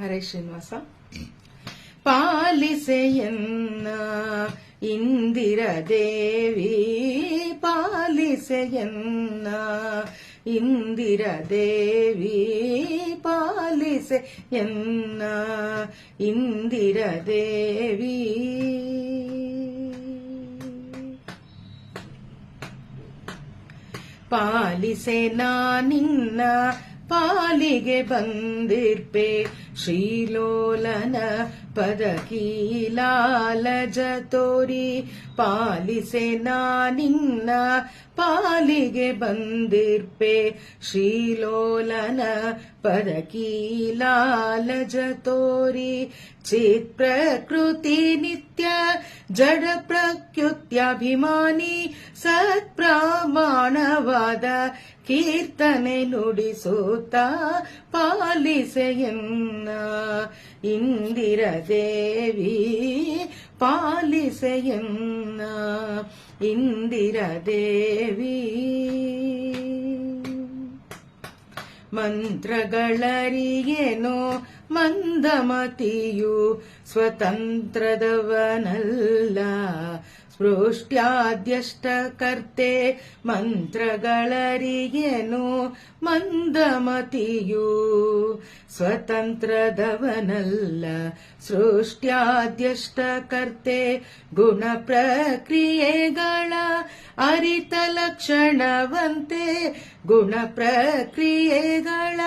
ಹರೇ ಶ್ರೀನಿವಾಸ. ಪಾಲಿಸೆಯನ್ನ ಇಂದಿರದೇವಿ, ಪಾಲಿಸೆಯನ್ನ ಇಂದಿರದೇವಿ, ಪಾಲಿಸೆಯನ್ನ ಇಂದಿರದೇವಿ. ಪಾಲಿಸೆ ನಿನ್ನ ಪಾಲಿಗೆ ಬಂದಿರ್ಪೆ, ಶ್ರೀಲೋಲನ ಪದಕೀಲಾಲಜ ತೋರಿ. ಪಾಲಿಸೆ ನಿನ್ನ ಪಾಲಿಗೆ ಬಂದಿರ್ಪೆ, ಶ್ರೀಲೋಲನ ಪದಕೀಲಾಲಜ ತೋರಿ. ಚಿತ್ ಪ್ರಕೃತಿ ನಿತ್ಯ ಜಡ ಪ್ರಕೃತ್ಯಭಿಮಾನಿ, ಸತ್ಪ್ರಮಾಣವಾದ ಕೀರ್ತನೆ ನುಡಿಸುತ್ತ ಪಾಲಿಸೆಯನ್ನ ಇಂದಿರದೇವಿ, ಪಾಲಿಸೆಯನ್ನ ಇಂದಿರದೇವಿ. ಮಂತ್ರಗಳರಿಯೇನೋ ಮಂದಮತಿಯು ಸ್ವತಂತ್ರದವನಲ್ಲ, ಸ್ಪೃಷ್ಟ್ಯಾದ್ಯಷ್ಟಕರ್ತೆ. ಮಂತ್ರಗಳರಿಯೇನೋ ಮಂದಮತಿಯು ಸ್ವತಂತ್ರದವನಲ್ಲ, ಸೃಷ್ಟ್ಯಾದ್ಯಷ್ಟಕರ್ತೆ. ಗುಣ ಪ್ರಕ್ರಿಯೆಗಳ ಅರಿತ ಲಕ್ಷಣವಂತೆ, ಗುಣ ಪ್ರಕ್ರಿಯೆಗಳ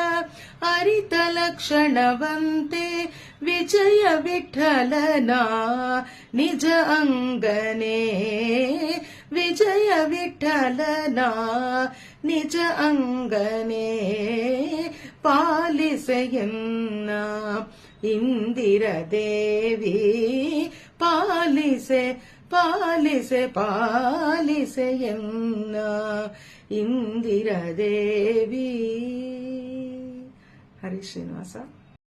ಅರಿತ ಲಕ್ಷಣವಂತೆ. ವಿಜಯ ವಿಠಲನ ನಿಜ ಅಂಗನೇ, ವಿಜಯ ವಿಠಲನ ನಿಜ ಅಂಗನೇ. ಪಾಲಿಸೆಯನ್ನ ಇಂದಿರದೇವಿ, ಪಾಲಿಸೆ ಪಾಲಿಸೆ ಪಾಲಿಸೆಯನ್ನ ಇಂದಿರದೇವಿ. ಹರೇ ಶ್ರೀನಿವಾಸ.